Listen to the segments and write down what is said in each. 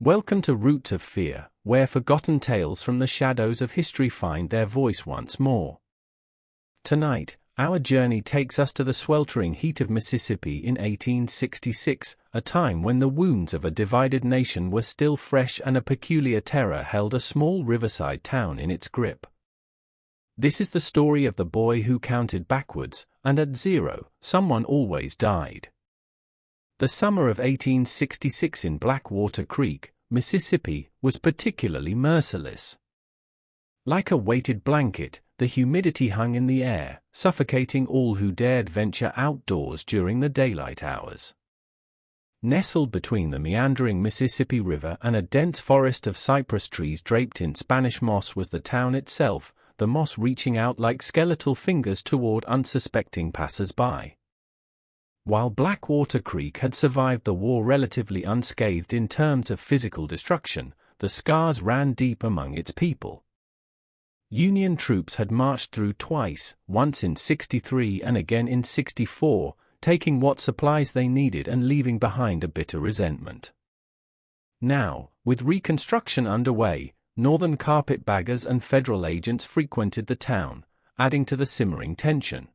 Welcome to Roots of Fear, where forgotten tales from the shadows of history find their voice once more. Tonight, our journey takes us to the sweltering heat of Mississippi in 1866, a time when the wounds of a divided nation were still fresh and a peculiar terror held a small riverside town in its grip. This is the story of the boy who counted backwards, and at 0, someone always died. The summer of 1866 in Blackwater Creek, Mississippi, was particularly merciless. Like a weighted blanket, the humidity hung in the air, suffocating all who dared venture outdoors during the daylight hours. Nestled between the meandering Mississippi River and a dense forest of cypress trees draped in Spanish moss was the town itself, the moss reaching out like skeletal fingers toward unsuspecting passers-by. While Blackwater Creek had survived the war relatively unscathed in terms of physical destruction, the scars ran deep among its people. Union troops had marched through twice, once in '63 and again in '64, taking what supplies they needed and leaving behind a bitter resentment. Now, with Reconstruction underway, Northern carpetbaggers and federal agents frequented the town, adding to the simmering tension.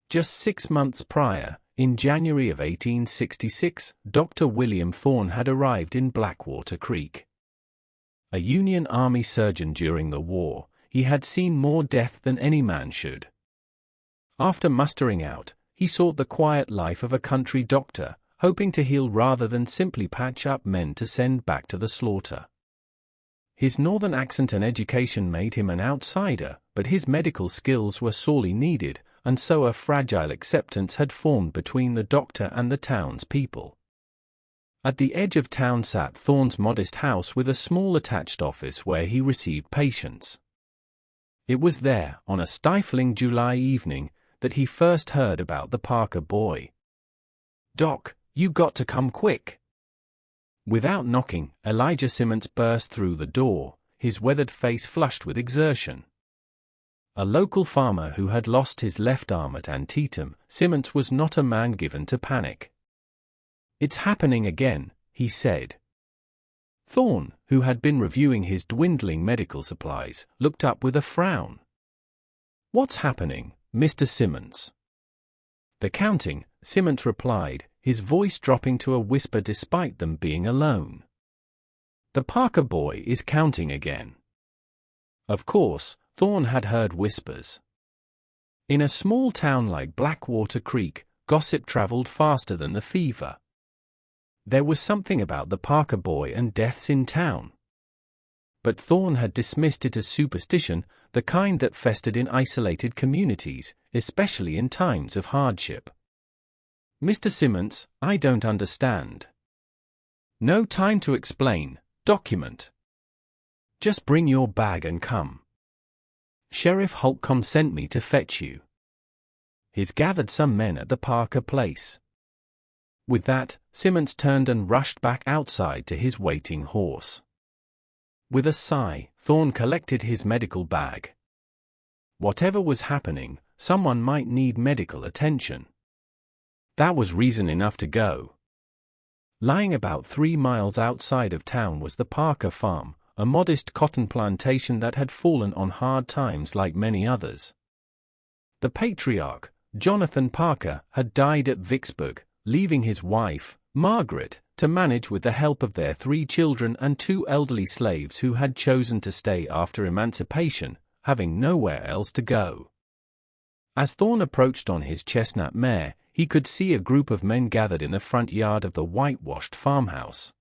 Just 6 months prior, in January of 1866, Dr. William Thorne had arrived in Blackwater Creek. A Union Army surgeon during the war, he had seen more death than any man should. After mustering out, he sought the quiet life of a country doctor, hoping to heal rather than simply patch up men to send back to the slaughter. His northern accent and education made him an outsider, but his medical skills were sorely needed, and so a fragile acceptance had formed between the doctor and the town's people. At the edge of town sat Thorne's modest house with a small attached office where he received patients. It was there, on a stifling July evening, that he first heard about the Parker boy. "Doc, you got to come quick." Without knocking, Elijah Simmons burst through the door, his weathered face flushed with exertion. A local farmer who had lost his left arm at Antietam, Simmons was not a man given to panic. "It's happening again," he said. Thorne, who had been reviewing his dwindling medical supplies, looked up with a frown. "What's happening, Mr. Simmons?" "The counting," Simmons replied, his voice dropping to a whisper despite them being alone. "The Parker boy is counting again." Of course, Thorne had heard whispers. In a small town like Blackwater Creek, gossip traveled faster than the fever. There was something about the Parker boy and deaths in town. But Thorne had dismissed it as superstition, the kind that festered in isolated communities, especially in times of hardship. "Mr. Simmons, I don't understand." "No time to explain, document. Just bring your bag and come. Sheriff Holcomb sent me to fetch you. He's gathered some men at the Parker place." With that, Simmons turned and rushed back outside to his waiting horse. With a sigh, Thorne collected his medical bag. Whatever was happening, someone might need medical attention. That was reason enough to go. Lying about 3 miles outside of town was the Parker farm, a modest cotton plantation that had fallen on hard times like many others. The patriarch, Jonathan Parker, had died at Vicksburg, leaving his wife, Margaret, to manage with the help of their 3 children and 2 elderly slaves who had chosen to stay after emancipation, having nowhere else to go. As Thorne approached on his chestnut mare, he could see a group of men gathered in the front yard of the whitewashed farmhouse.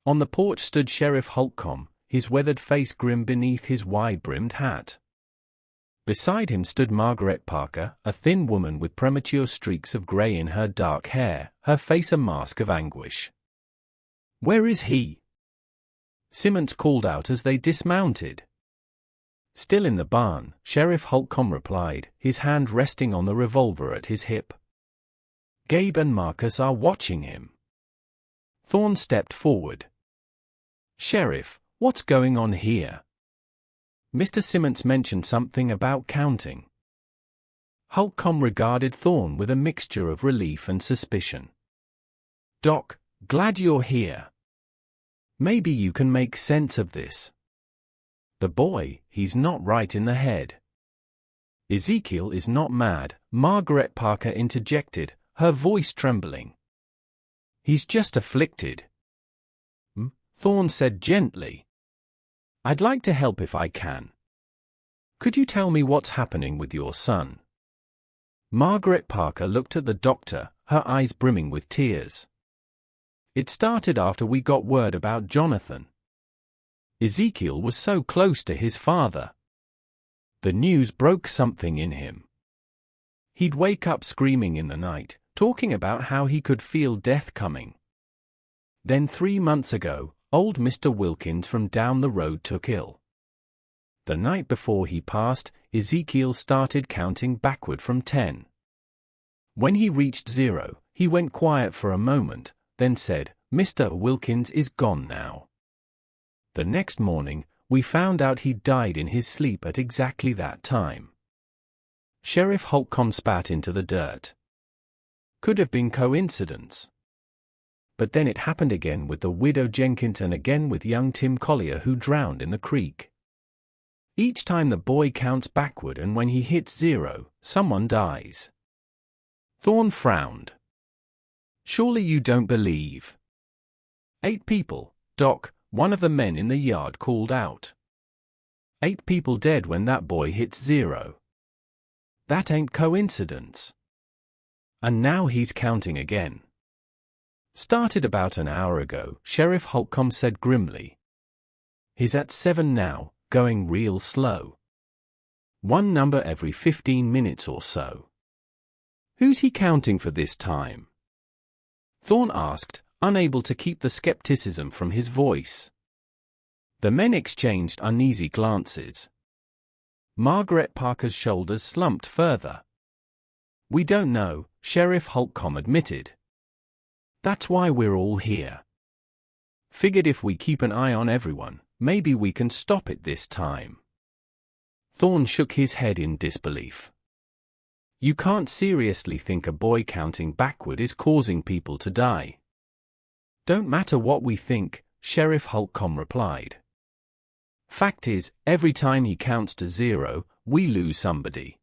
On the porch stood Sheriff Holcomb, his weathered face grim beneath his wide-brimmed hat. Beside him stood Margaret Parker, a thin woman with premature streaks of gray in her dark hair, her face a mask of anguish. "Where is he?" Simmons called out as they dismounted. "Still in the barn," Sheriff Holcomb replied, his hand resting on the revolver at his hip. "Gabe and Marcus are watching him." Thorne stepped forward. "Sheriff, what's going on here?" Mr. Simmons mentioned something about counting. Holcomb regarded Thorne with a mixture of relief and suspicion. "Doc, glad you're here. Maybe you can make sense of this. The boy, he's not right in the head. Ezekiel is not mad, Margaret Parker interjected, her voice trembling. He's just afflicted. Thorne said gently. I'd like to help if I can. Could you tell me what's happening with your son? Margaret Parker looked at the doctor, her eyes brimming with tears. It started after we got word about Jonathan. Ezekiel was so close to his father. The news broke something in him. He'd wake up screaming in the night, talking about how he could feel death coming. Then 3 months ago, old Mr. Wilkins from down the road took ill. The night before he passed, Ezekiel started counting backward from 10. When he reached 0, he went quiet for a moment, then said, "Mr. Wilkins is gone now." The next morning, we found out he'd died in his sleep at exactly that time. Sheriff Holcomb spat into the dirt. Could have been coincidence. But then it happened again with the widow Jenkins and again with young Tim Collier who drowned in the creek. Each time the boy counts backward and when he hits 0, someone dies. Thorne frowned. Surely you don't believe. 8 people, Doc, one of the men in the yard called out. 8 people dead when that boy hits 0. That ain't coincidence. And now he's counting again. Started about an hour ago, Sheriff Holcomb said grimly. He's at 7 now, going real slow. 1 number every 15 minutes or so. Who's he counting for this time? Thorne asked, unable to keep the skepticism from his voice. The men exchanged uneasy glances. Margaret Parker's shoulders slumped further. We don't know, Sheriff Holcomb admitted. That's why we're all here. Figured if we keep an eye on everyone, maybe we can stop it this time. Thorne shook his head in disbelief. You can't seriously think a boy counting backward is causing people to die. Don't matter what we think, Sheriff Holcomb replied. Fact is, every time he counts to 0, we lose somebody.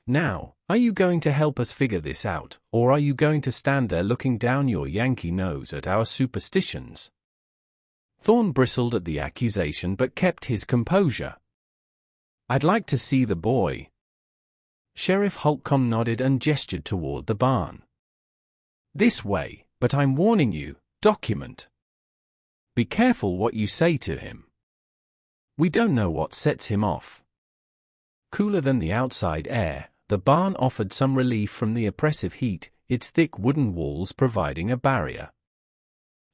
Now, are you going to help us figure this out, or are you going to stand there looking down your Yankee nose at our superstitions? Thorne bristled at the accusation but kept his composure. I'd like to see the boy. Sheriff Holcomb nodded and gestured toward the barn. This way, but I'm warning you, document. Be careful what you say to him. We don't know what sets him off. Cooler than the outside air, the barn offered some relief from the oppressive heat, its thick wooden walls providing a barrier.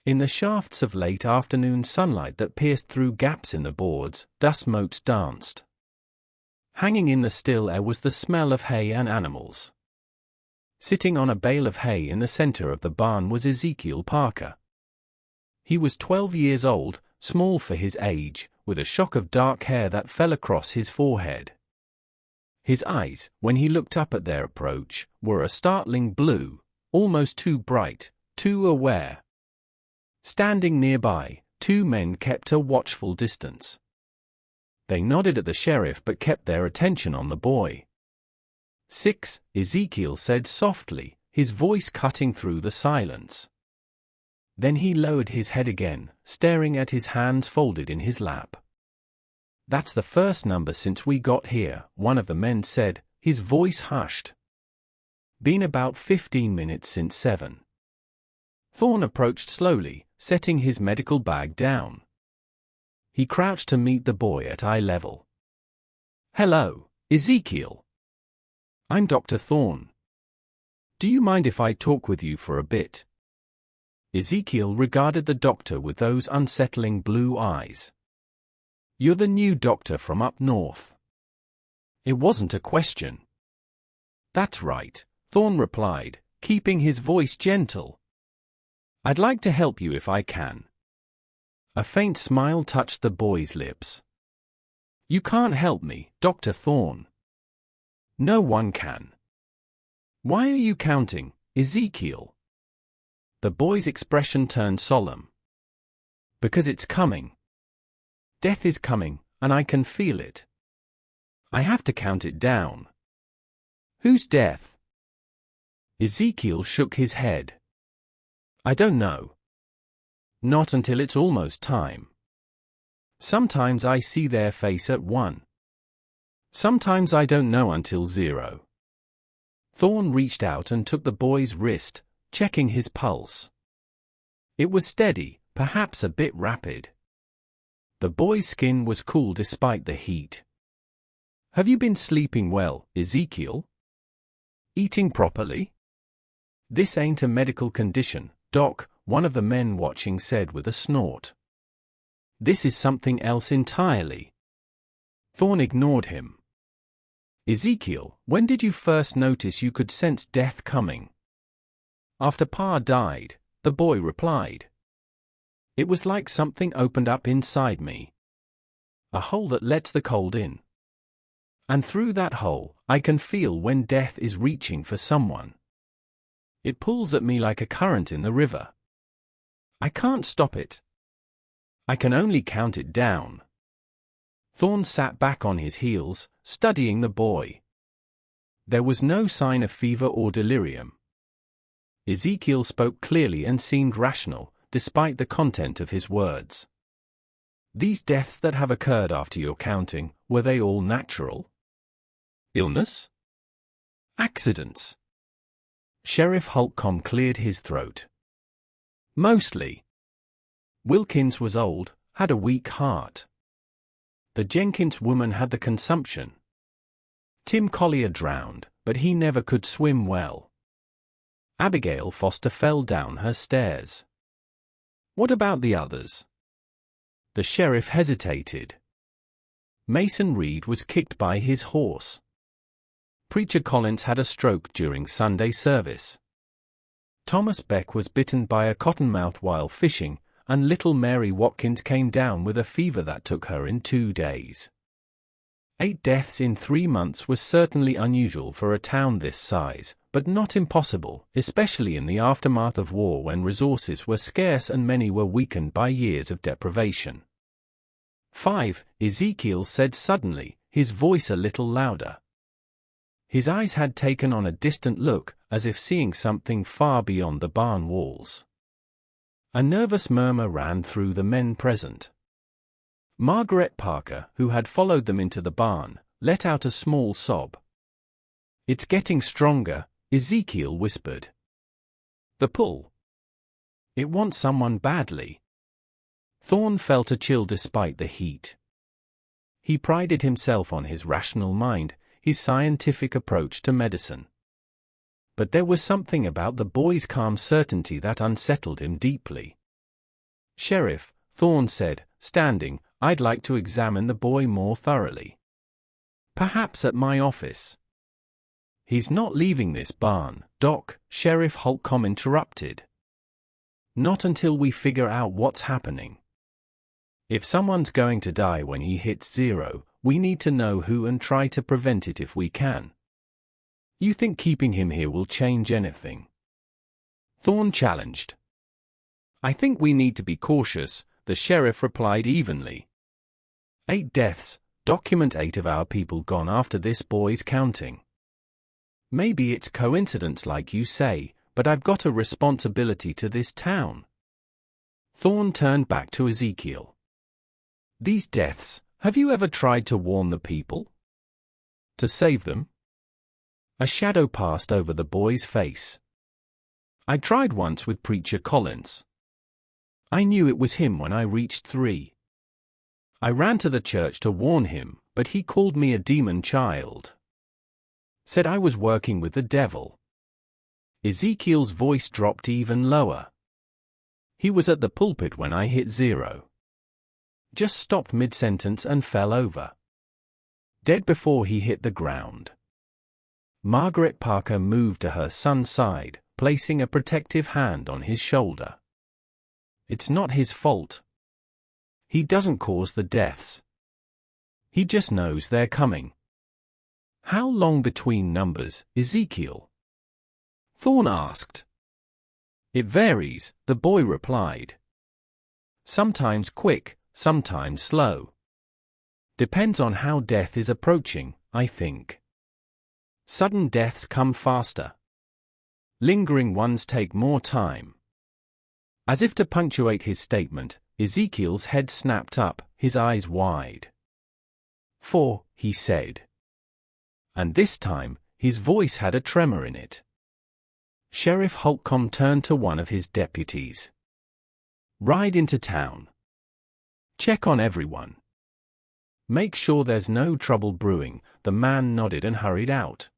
In the shafts of late afternoon sunlight that pierced through gaps in the boards, dust motes danced. Hanging in the still air was the smell of hay and animals. Sitting on a bale of hay in the center of the barn was Ezekiel Parker. He was 12 years old, small for his age, with a shock of dark hair that fell across his forehead. His eyes, when he looked up at their approach, were a startling blue, almost too bright, too aware. Standing nearby, 2 men kept a watchful distance. They nodded at the sheriff but kept their attention on the boy. 6, Ezekiel said softly, his voice cutting through the silence. Then he lowered his head again, staring at his hands folded in his lap. That's the first number since we got here, one of the men said, his voice hushed. Been about 15 minutes since 7. Thorne approached slowly, setting his medical bag down. He crouched to meet the boy at eye level. Hello, Ezekiel. I'm Dr. Thorne. Do you mind if I talk with you for a bit? Ezekiel regarded the doctor with those unsettling blue eyes. You're the new doctor from up north. It wasn't a question. That's right, Thorne replied, keeping his voice gentle. I'd like to help you if I can. A faint smile touched the boy's lips. You can't help me, Dr. Thorne. No one can. Why are you counting, Ezekiel? The boy's expression turned solemn. Because it's coming. Death is coming, and I can feel it. I have to count it down. Whose death? Ezekiel shook his head. I don't know. Not until it's almost time. Sometimes I see their face at 1. Sometimes I don't know until 0. Thorne reached out and took the boy's wrist, checking his pulse. It was steady, perhaps a bit rapid. The boy's skin was cool despite the heat. Have you been sleeping well, Ezekiel? Eating properly? This ain't a medical condition, Doc, one of the men watching said with a snort. This is something else entirely. Thorne ignored him. Ezekiel, when did you first notice you could sense death coming? After Pa died, the boy replied. It was like something opened up inside me. A hole that lets the cold in. And through that hole, I can feel when death is reaching for someone. It pulls at me like a current in the river. I can't stop it. I can only count it down. Thorne sat back on his heels, studying the boy. There was no sign of fever or delirium. Ezekiel spoke clearly and seemed rational, despite the content of his words. These deaths that have occurred after your counting, were they all natural? Illness? Accidents? Sheriff Holcomb cleared his throat. Mostly. Wilkins was old, had a weak heart. The Jenkins woman had the consumption. Tim Collier drowned, but he never could swim well. Abigail Foster fell down her stairs. What about the others? The sheriff hesitated. Mason Reed was kicked by his horse. Preacher Collins had a stroke during Sunday service. Thomas Beck was bitten by a cottonmouth while fishing, and little Mary Watkins came down with a fever that took her in 2 days. 8 deaths in 3 months was certainly unusual for a town this size, but not impossible, especially in the aftermath of war when resources were scarce and many were weakened by years of deprivation. 5, Ezekiel said suddenly, his voice a little louder. His eyes had taken on a distant look, as if seeing something far beyond the barn walls. A nervous murmur ran through the men present. Margaret Parker, who had followed them into the barn, let out a small sob. It's getting stronger, Ezekiel whispered. The pull. It wants someone badly. Thorne felt a chill despite the heat. He prided himself on his rational mind, his scientific approach to medicine. But there was something about the boy's calm certainty that unsettled him deeply. Sheriff, Thorne said, standing, I'd like to examine the boy more thoroughly. Perhaps at my office. He's not leaving this barn, Doc, Sheriff Holcomb interrupted. Not until we figure out what's happening. If someone's going to die when he hits 0, we need to know who and try to prevent it if we can. You think keeping him here will change anything? Thorne challenged. I think we need to be cautious, the sheriff replied evenly. 8 deaths, document 8 of our people gone after this boy's counting. Maybe it's coincidence like you say, but I've got a responsibility to this town. Thorne turned back to Ezekiel. These deaths, have you ever tried to warn the people? To save them? A shadow passed over the boy's face. I tried once with Preacher Collins. I knew it was him when I reached 3. I ran to the church to warn him, but he called me a demon child. Said I was working with the devil. Ezekiel's voice dropped even lower. He was at the pulpit when I hit 0. Just stopped mid-sentence and fell over. Dead before he hit the ground. Margaret Parker moved to her son's side, placing a protective hand on his shoulder. It's not his fault. He doesn't cause the deaths. He just knows they're coming. How long between numbers, Ezekiel? Thorne asked. It varies, the boy replied. Sometimes quick, sometimes slow. Depends on how death is approaching, I think. Sudden deaths come faster. Lingering ones take more time. As if to punctuate his statement, Ezekiel's head snapped up, his eyes wide. "For," he said. And this time, his voice had a tremor in it. Sheriff Holcomb turned to one of his deputies. "Ride into town. Check on everyone. Make sure there's no trouble brewing." The man nodded and hurried out.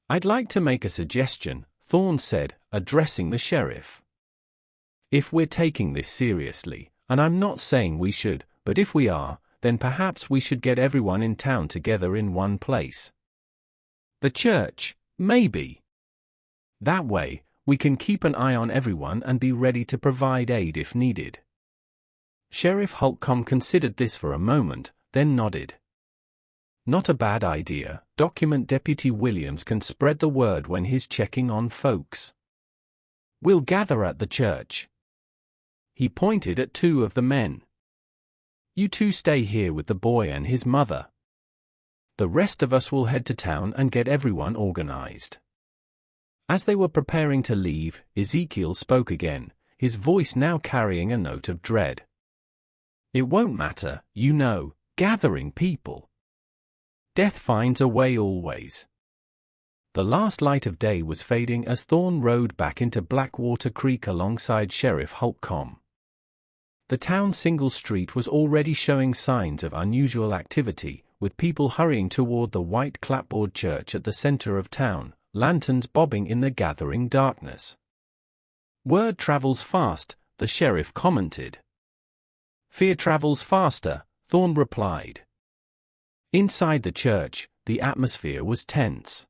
"I'd like to make a suggestion," Thorne said, addressing the sheriff. "If we're taking this seriously, and I'm not saying we should, but if we are, then perhaps we should get everyone in town together in one place. The church, maybe. That way, we can keep an eye on everyone and be ready to provide aid if needed." Sheriff Holcomb considered this for a moment, then nodded. "Not a bad idea. Document Deputy Williams can spread the word when he's checking on folks. We'll gather at the church." He pointed at two of the men. "You two stay here with the boy and his mother. The rest of us will head to town and get everyone organized." As they were preparing to leave, Ezekiel spoke again, his voice now carrying a note of dread. "It won't matter, you know, gathering people. Death finds a way always." The last light of day was fading as Thorne rode back into Blackwater Creek alongside Sheriff Holcomb. The town's single street was already showing signs of unusual activity, with people hurrying toward the white clapboard church at the center of town, lanterns bobbing in the gathering darkness. "Word travels fast," the sheriff commented. "Fear travels faster," Thorne replied. Inside the church, the atmosphere was tense.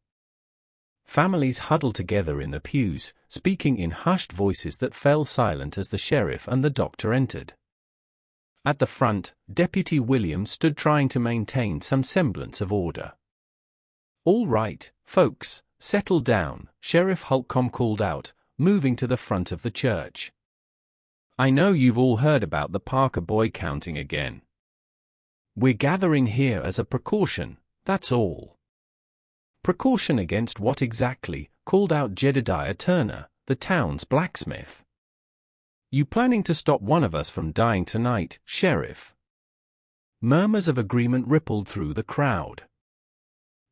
Families huddled together in the pews, speaking in hushed voices that fell silent as the sheriff and the doctor entered. At the front, Deputy Williams stood trying to maintain some semblance of order. "All right, folks, settle down," Sheriff Holcomb called out, moving to the front of the church. "I know you've all heard about the Parker boy counting again. We're gathering here as a precaution, that's all." "Precaution against what exactly?" called out Jedediah Turner, the town's blacksmith. "You planning to stop one of us from dying tonight, Sheriff?" Murmurs of agreement rippled through the crowd.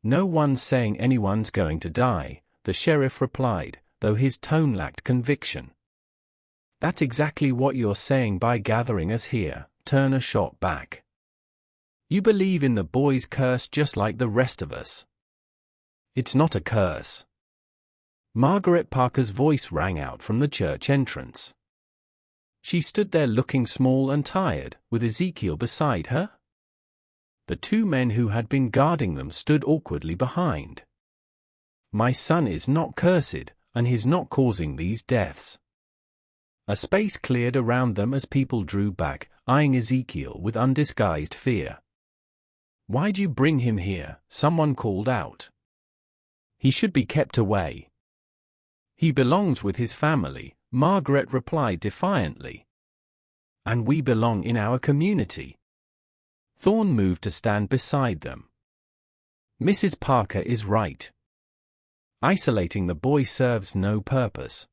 "No one's saying anyone's going to die," the sheriff replied, though his tone lacked conviction. "That's exactly what you're saying by gathering us here," Turner shot back. "You believe in the boy's curse just like the rest of us." "It's not a curse." Margaret Parker's voice rang out from the church entrance. She stood there looking small and tired, with Ezekiel beside her. The two men who had been guarding them stood awkwardly behind. "My son is not cursed, and he's not causing these deaths." A space cleared around them as people drew back, eyeing Ezekiel with undisguised fear. "Why'd you bring him here?" someone called out. "He should be kept away." "He belongs with his family," Margaret replied defiantly. "And we belong in our community." Thorne moved to stand beside them. "Mrs. Parker is right. Isolating the boy serves no purpose.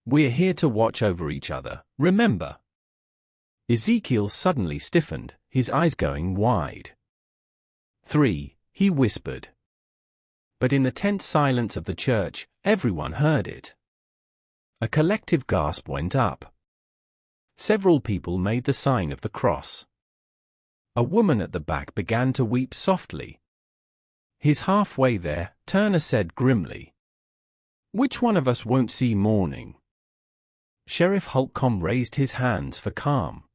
We're here to watch over each other, remember." Ezekiel suddenly stiffened, his eyes going wide. "3," he whispered. But in the tense silence of the church, everyone heard it. A collective gasp went up. Several people made the sign of the cross. A woman at the back began to weep softly. "He's halfway there," Turner said grimly. "Which one of us won't see mourning?" Sheriff Holcomb raised his hands for calm.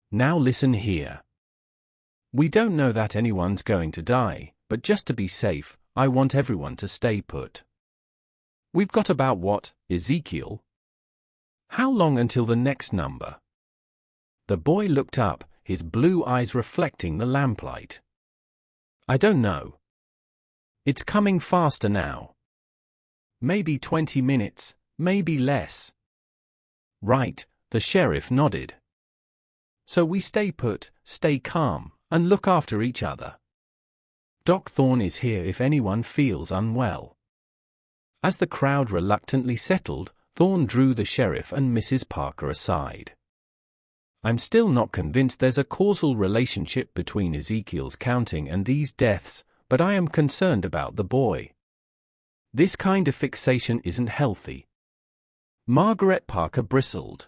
"Now listen here. We don't know that anyone's going to die, but just to be safe, I want everyone to stay put. We've got about what, Ezekiel? How long until the next number?" The boy looked up, his blue eyes reflecting the lamplight. "I don't know. It's coming faster now. Maybe 20 minutes, maybe less." "Right," The sheriff nodded. So we stay put, stay calm, and look after each other. Doc Thorne is here if anyone feels unwell. As the crowd reluctantly settled, Thorne drew the sheriff and Mrs. Parker aside. I'm still not convinced there's a causal relationship between Ezekiel's counting and these deaths, but I am concerned about the boy. This kind of fixation isn't healthy. Margaret Parker bristled.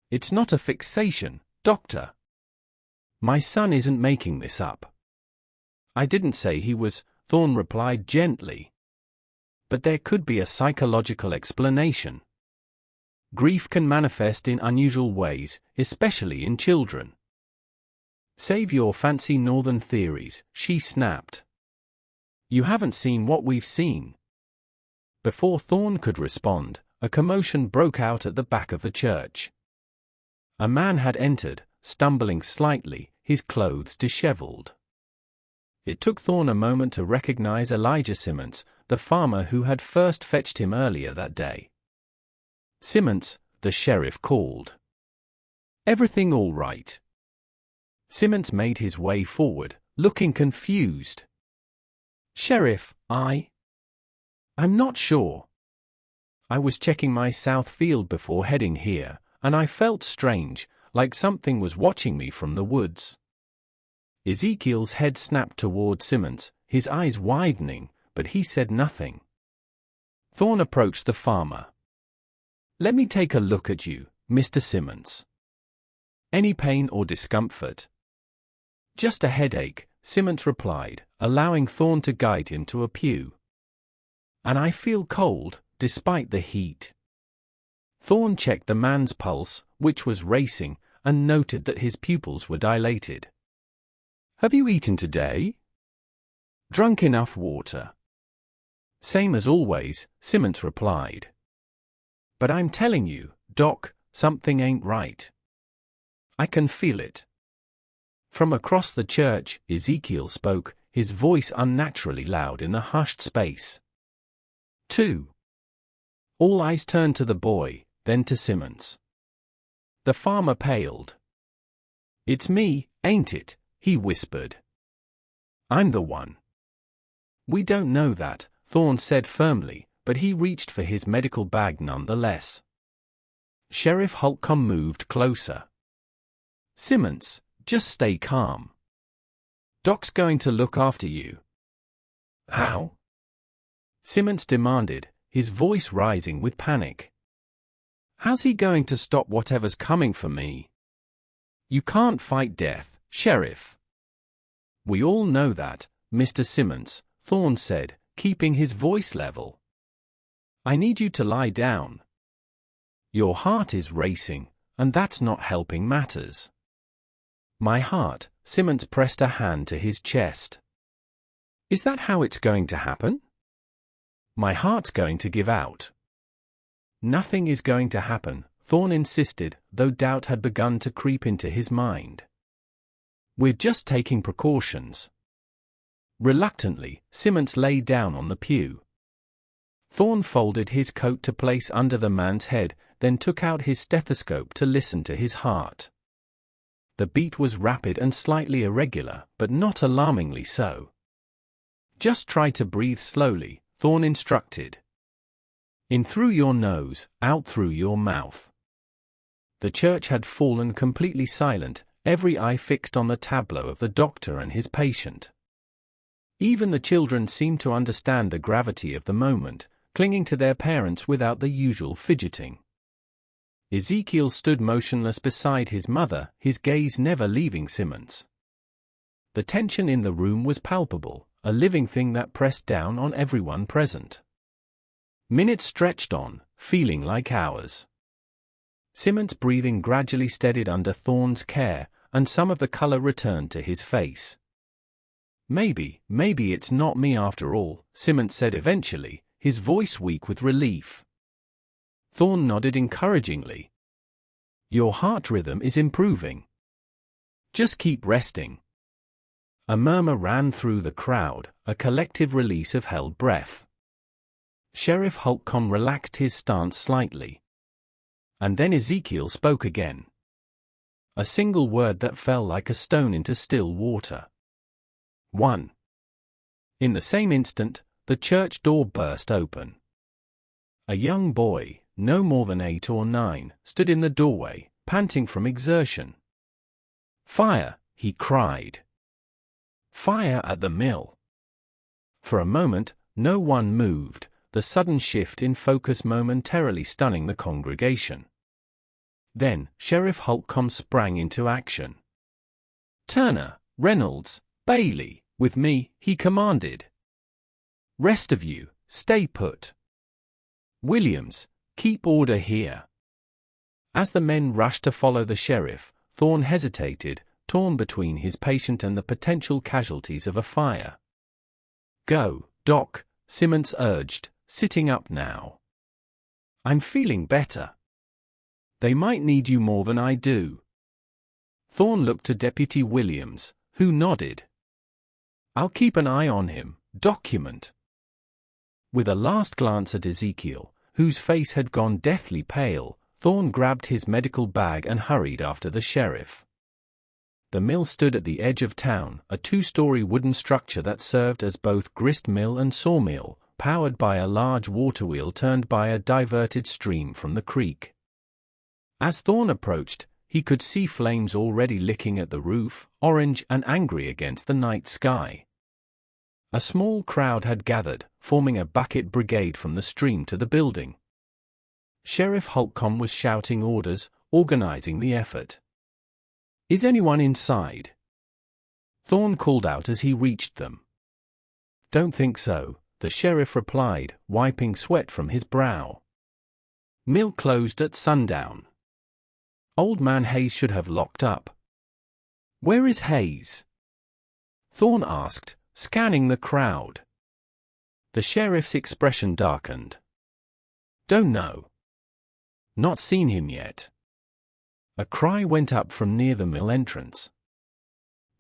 It's not a fixation, Doctor. My son isn't making this up. I didn't say he was, Thorne replied gently. But there could be a psychological explanation. Grief can manifest in unusual ways, especially in children. Save your fancy northern theories, she snapped. You haven't seen what we've seen. Before Thorne could respond, a commotion broke out at the back of the church. A man had entered, stumbling slightly, his clothes disheveled. It took Thorne a moment to recognize Elijah Simmons, the farmer who had first fetched him earlier that day. Simmons, the sheriff called. Everything all right? Simmons made his way forward, looking confused. Sheriff, I'm not sure. I was checking my south field before heading here, and I felt strange, like something was watching me from the woods. Ezekiel's head snapped toward Simmons, his eyes widening, but he said nothing. Thorne approached the farmer. Let me take a look at you, Mr. Simmons. Any pain or discomfort? Just a headache, Simmons replied, allowing Thorne to guide him to a pew. And I feel cold, despite the heat. Thorne checked the man's pulse, which was racing, and noted that his pupils were dilated. Have you eaten today? Drunk enough water? Same as always, Simmons replied. But I'm telling you, Doc, something ain't right. I can feel it. From across the church, Ezekiel spoke, his voice unnaturally loud in the hushed space. 2. All eyes turned to the boy, then to Simmons. The farmer paled. It's me, ain't it? He whispered. I'm the one. We don't know that, Thorne said firmly, but he reached for his medical bag nonetheless. Sheriff Holcomb moved closer. Simmons, just stay calm. Doc's going to look after you. How? Simmons demanded, his voice rising with panic. How's he going to stop whatever's coming for me? You can't fight death, Sheriff. We all know that, Mr. Simmons, Thorne said, keeping his voice level. I need you to lie down. Your heart is racing, and that's not helping matters. My heart, Simmons pressed a hand to his chest. Is that how it's going to happen? My heart's going to give out. Nothing is going to happen, Thorne insisted, though doubt had begun to creep into his mind. We're just taking precautions. Reluctantly, Simmons lay down on the pew. Thorne folded his coat to place under the man's head, then took out his stethoscope to listen to his heart. The beat was rapid and slightly irregular, but not alarmingly so. Just try to breathe slowly, Thorne instructed. In through your nose, out through your mouth. The church had fallen completely silent, every eye fixed on the tableau of the doctor and his patient. Even the children seemed to understand the gravity of the moment, clinging to their parents without the usual fidgeting. Ezekiel stood motionless beside his mother, his gaze never leaving Simmons. The tension in the room was palpable, a living thing that pressed down on everyone present. Minutes stretched on, feeling like hours. Simmons' breathing gradually steadied under Thorne's care, and some of the color returned to his face. Maybe it's not me after all, Simmons said eventually, his voice weak with relief. Thorne nodded encouragingly. Your heart rhythm is improving. Just keep resting. A murmur ran through the crowd, a collective release of held breath. Sheriff Holcomb relaxed his stance slightly. And then Ezekiel spoke again. A single word that fell like a stone into still water. 1. In the same instant, the church door burst open. A young boy, no more than 8 or 9, stood in the doorway, panting from exertion. "Fire!" he cried. "Fire at the mill!" For a moment, no one moved, the sudden shift in focus momentarily stunning the congregation. Then, Sheriff Holcomb sprang into action. "Turner, Reynolds, Bailey, with me," he commanded. "Rest of you, stay put. Williams, keep order here." As the men rushed to follow the sheriff, Thorne hesitated, torn between his patient and the potential casualties of a fire. "Go, Doc," Simmons urged, sitting up now. "I'm feeling better." "They might need you more than I do." Thorne looked to Deputy Williams, who nodded. "I'll keep an eye on him, document." With a last glance at Ezekiel, whose face had gone deathly pale, Thorne grabbed his medical bag and hurried after the sheriff. The mill stood at the edge of town, a 2-story wooden structure that served as both grist mill and sawmill, powered by a large water wheel turned by a diverted stream from the creek. As Thorne approached, he could see flames already licking at the roof, orange and angry against the night sky. A small crowd had gathered, forming a bucket brigade from the stream to the building. Sheriff Holcomb was shouting orders, organizing the effort. "Is anyone inside?" Thorne called out as he reached them. "Don't think so," the sheriff replied, wiping sweat from his brow. "Mill closed at sundown. Old man Hayes should have locked up." "Where is Hayes?" Thorne asked, scanning the crowd. The sheriff's expression darkened. "Don't know. Not seen him yet." A cry went up from near the mill entrance.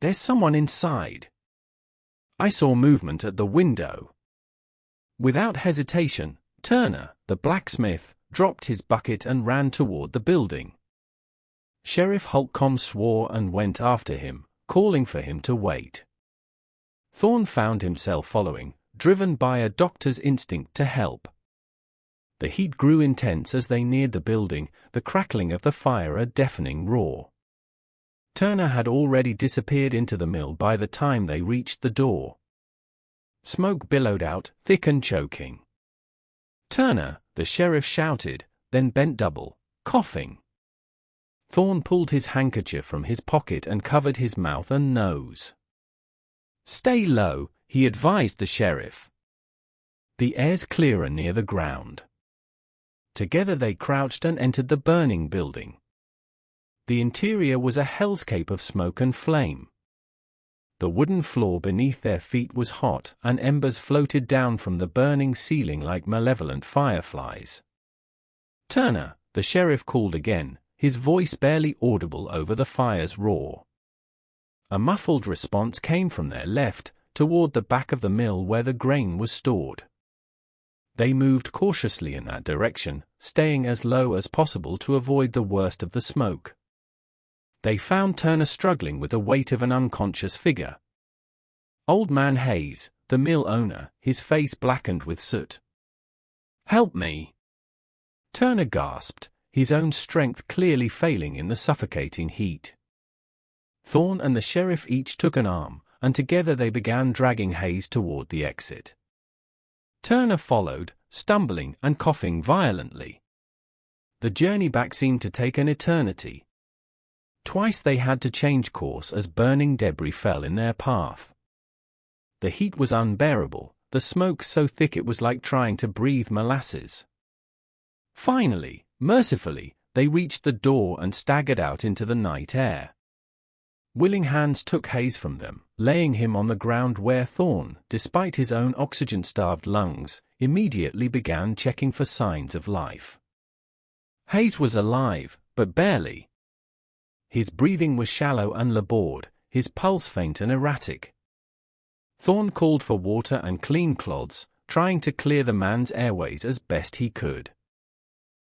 "There's someone inside. I saw movement at the window." Without hesitation, Turner, the blacksmith, dropped his bucket and ran toward the building. Sheriff Holcomb swore and went after him, calling for him to wait. Thorne found himself following, driven by a doctor's instinct to help. The heat grew intense as they neared the building, the crackling of the fire a deafening roar. Turner had already disappeared into the mill by the time they reached the door. Smoke billowed out, thick and choking. "Turner," the sheriff shouted, then bent double, coughing. Thorne pulled his handkerchief from his pocket and covered his mouth and nose. "Stay low," he advised the sheriff. "The air's clearer near the ground." Together they crouched and entered the burning building. The interior was a hellscape of smoke and flame. The wooden floor beneath their feet was hot, and embers floated down from the burning ceiling like malevolent fireflies. "Turner," the sheriff called again, his voice barely audible over the fire's roar. A muffled response came from their left, toward the back of the mill where the grain was stored. They moved cautiously in that direction, staying as low as possible to avoid the worst of the smoke. They found Turner struggling with the weight of an unconscious figure. Old man Hayes, the mill owner, his face blackened with soot. "Help me!" Turner gasped, his own strength clearly failing in the suffocating heat. Thorne and the sheriff each took an arm, and together they began dragging Hayes toward the exit. Turner followed, stumbling and coughing violently. The journey back seemed to take an eternity. Twice they had to change course as burning debris fell in their path. The heat was unbearable, the smoke so thick it was like trying to breathe molasses. Finally, mercifully, they reached the door and staggered out into the night air. Willing hands took Hayes from them, laying him on the ground where Thorne, despite his own oxygen-starved lungs, immediately began checking for signs of life. Hayes was alive, but barely. His breathing was shallow and labored, his pulse faint and erratic. Thorne called for water and clean cloths, trying to clear the man's airways as best he could.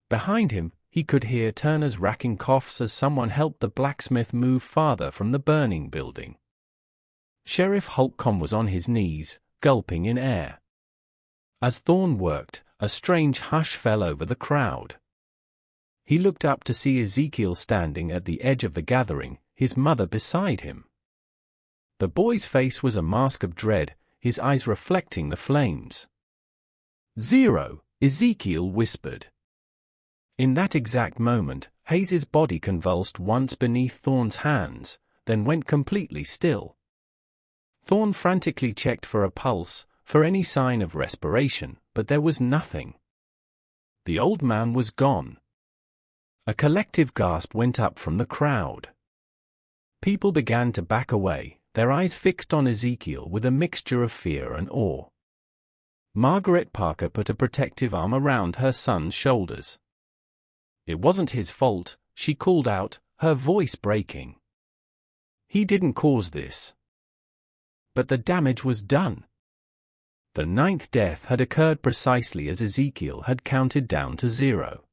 Behind him, he could hear Turner's racking coughs as someone helped the blacksmith move farther from the burning building. Sheriff Holcomb was on his knees, gulping in air. As Thorne worked, a strange hush fell over the crowd. He looked up to see Ezekiel standing at the edge of the gathering, his mother beside him. The boy's face was a mask of dread, his eyes reflecting the flames. "0," Ezekiel whispered. In that exact moment, Hayes's body convulsed once beneath Thorne's hands, then went completely still. Thorne frantically checked for a pulse, for any sign of respiration, but there was nothing. The old man was gone. A collective gasp went up from the crowd. People began to back away, their eyes fixed on Ezekiel with a mixture of fear and awe. Margaret Parker put a protective arm around her son's shoulders. "It wasn't his fault," she called out, her voice breaking. "He didn't cause this." But the damage was done. The 9th death had occurred precisely as Ezekiel had counted down to 0.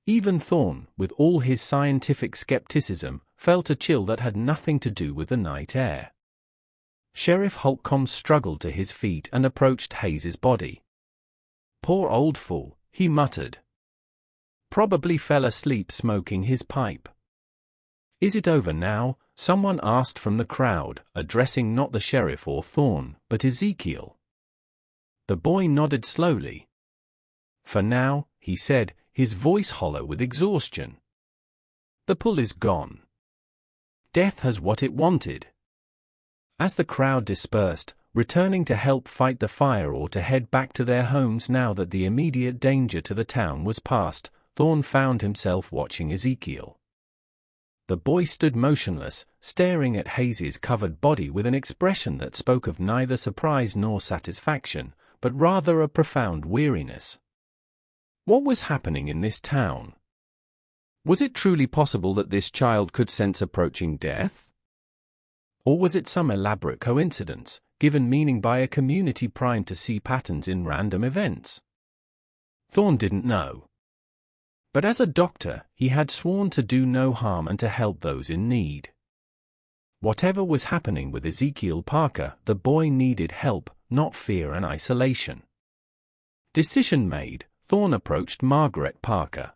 Even Thorne, with all his scientific skepticism, felt a chill that had nothing to do with the night air. Sheriff Holcomb struggled to his feet and approached Hayes's body. "Poor old fool," he muttered. "Probably fell asleep smoking his pipe." "Is it over now?" someone asked from the crowd, addressing not the sheriff or Thorne, but Ezekiel. The boy nodded slowly. "For now," he said, his voice hollow with exhaustion. "The pull is gone. Death has what it wanted." As the crowd dispersed, returning to help fight the fire or to head back to their homes now that the immediate danger to the town was past, Thorne found himself watching Ezekiel. The boy stood motionless, staring at Hayes's covered body with an expression that spoke of neither surprise nor satisfaction, but rather a profound weariness. What was happening in this town? Was it truly possible that this child could sense approaching death? Or was it some elaborate coincidence, given meaning by a community primed to see patterns in random events? Thorne didn't know. But as a doctor, he had sworn to do no harm and to help those in need. Whatever was happening with Ezekiel Parker, the boy needed help, not fear and isolation. Decision made, Thorne approached Margaret Parker.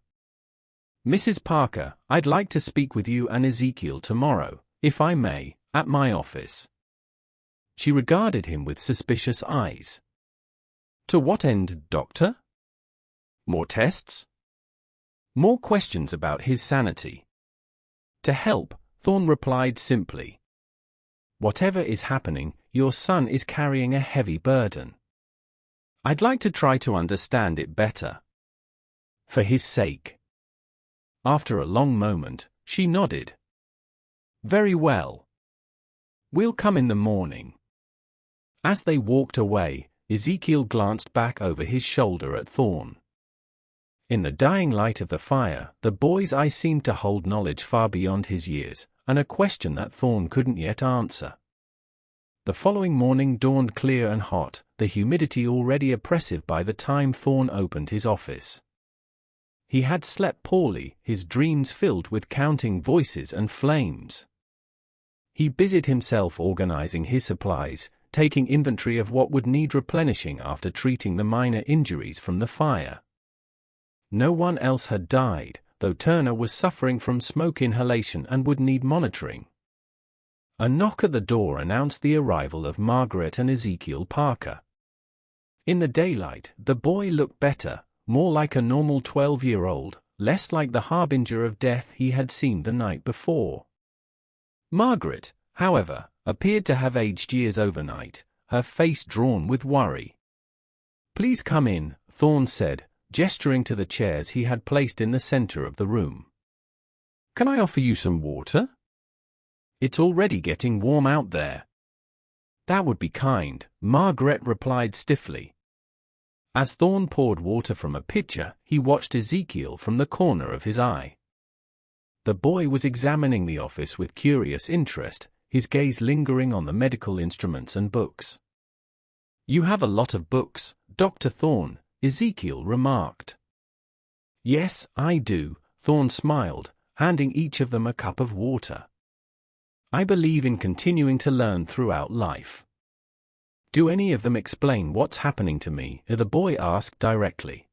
"Mrs. Parker, I'd like to speak with you and Ezekiel tomorrow, if I may, at my office." She regarded him with suspicious eyes. "To what end, doctor? More tests? More questions about his sanity?" "To help," Thorne replied simply. "Whatever is happening, your son is carrying a heavy burden. I'd like to try to understand it better. For his sake." After a long moment, she nodded. "Very well. We'll come in the morning." As they walked away, Ezekiel glanced back over his shoulder at Thorne. In the dying light of the fire, the boy's eye seemed to hold knowledge far beyond his years, and a question that Thorne couldn't yet answer. The following morning dawned clear and hot, the humidity already oppressive by the time Thorne opened his office. He had slept poorly, his dreams filled with counting voices and flames. He busied himself organizing his supplies, taking inventory of what would need replenishing after treating the minor injuries from the fire. No one else had died, though Turner was suffering from smoke inhalation and would need monitoring. A knock at the door announced the arrival of Margaret and Ezekiel Parker. In the daylight, the boy looked better, more like a normal 12-year-old, less like the harbinger of death he had seen the night before. Margaret, however, appeared to have aged years overnight, her face drawn with worry. "Please come in," Thorne said, gesturing to the chairs he had placed in the center of the room. "Can I offer you some water? It's already getting warm out there." "That would be kind," Margaret replied stiffly. As Thorne poured water from a pitcher, he watched Ezekiel from the corner of his eye. The boy was examining the office with curious interest, his gaze lingering on the medical instruments and books. "You have a lot of books, Dr. Thorne," Ezekiel remarked. Yes, I do, Thorne smiled, handing each of them a cup of water. I believe in continuing to learn throughout life. Do any of them explain what's happening to me? The boy asked directly.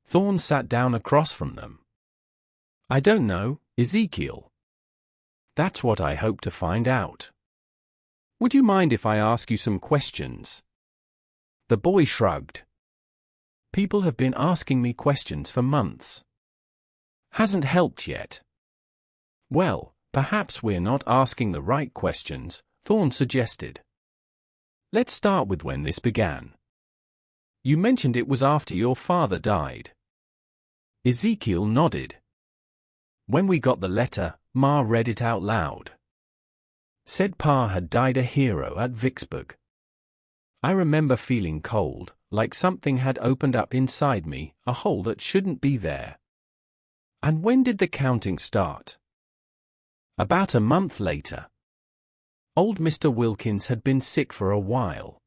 Thorne sat down across from them. I don't know, Ezekiel. That's what I hope to find out. Would you mind if I ask you some questions? The boy shrugged. People have been asking me questions for months. Hasn't helped yet. Well, perhaps we're not asking the right questions, Thorne suggested. Let's start with when this began. You mentioned it was after your father died. Ezekiel nodded. When we got the letter, Ma read it out loud. Said Pa had died a hero at Vicksburg. I remember feeling cold, like something had opened up inside me, a hole that shouldn't be there. And when did the counting start? About a month later. Old Mr. Wilkins had been sick for a while.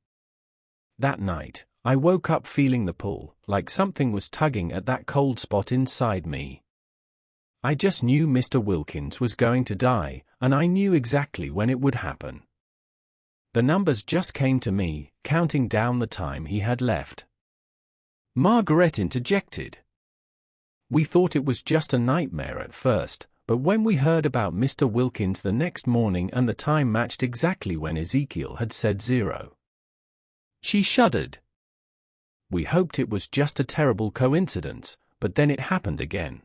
That night, I woke up feeling the pull, like something was tugging at that cold spot inside me. I just knew Mr. Wilkins was going to die, and I knew exactly when it would happen. The numbers just came to me, counting down the time he had left. Margaret interjected. We thought it was just a nightmare at first, but when we heard about Mr. Wilkins the next morning and the time matched exactly when Ezekiel had said 0. She shuddered. We hoped it was just a terrible coincidence, but then it happened again.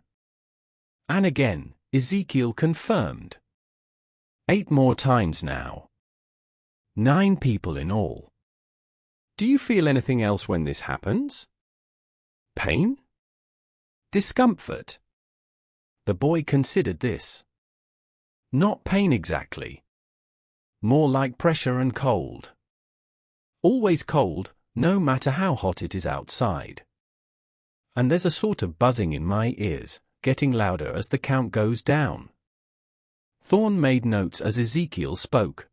And again, Ezekiel confirmed. 8 more times now. 9 people in all. Do you feel anything else when this happens? Pain? Discomfort? The boy considered this. Not pain exactly. More like pressure and cold. Always cold, no matter how hot it is outside. And there's a sort of buzzing in my ears, getting louder as the count goes down. Thorne made notes as Ezekiel spoke.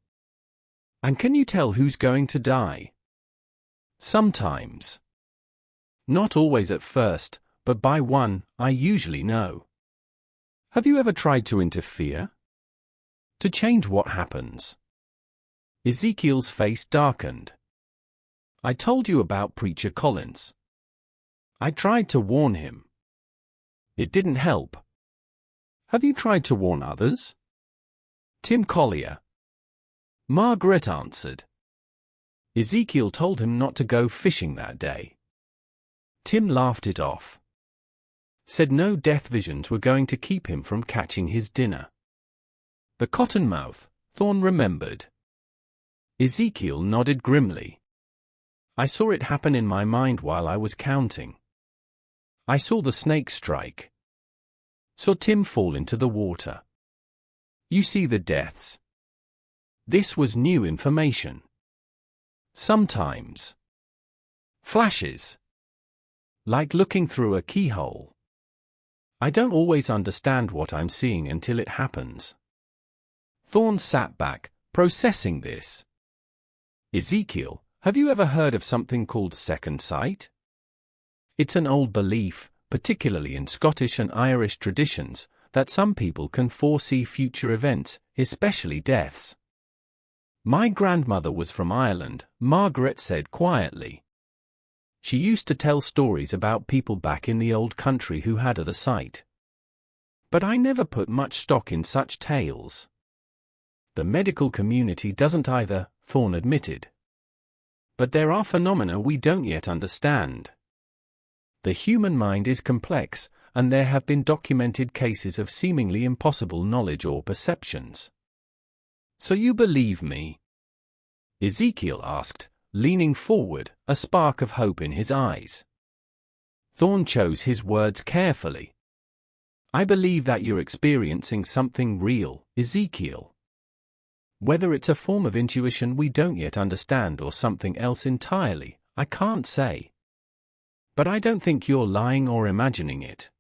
And can you tell who's going to die? Sometimes. Not always at first, but by 1, I usually know. Have you ever tried to interfere? To change what happens? Ezekiel's face darkened. I told you about Preacher Collins. I tried to warn him. It didn't help. Have you tried to warn others? Tim Collier. Margaret answered. Ezekiel told him not to go fishing that day. Tim laughed it off. Said no death visions were going to keep him from catching his dinner. The cottonmouth, Thorne remembered. Ezekiel nodded grimly. I saw it happen in my mind while I was counting. I saw the snake strike. Saw Tim fall into the water. You see the deaths. This was new information. Sometimes. Flashes. Like looking through a keyhole. I don't always understand what I'm seeing until it happens. Thorne sat back, processing this. Ezekiel, have you ever heard of something called second sight? It's an old belief, particularly in Scottish and Irish traditions, that some people can foresee future events, especially deaths. My grandmother was from Ireland, Margaret said quietly. She used to tell stories about people back in the old country who had the sight. But I never put much stock in such tales. The medical community doesn't either, Thorne admitted. But there are phenomena we don't yet understand. The human mind is complex, and there have been documented cases of seemingly impossible knowledge or perceptions. So you believe me? Ezekiel asked, leaning forward, a spark of hope in his eyes. Thorne chose his words carefully. I believe that you're experiencing something real, Ezekiel. Whether it's a form of intuition we don't yet understand or something else entirely, I can't say. But I don't think you're lying or imagining it.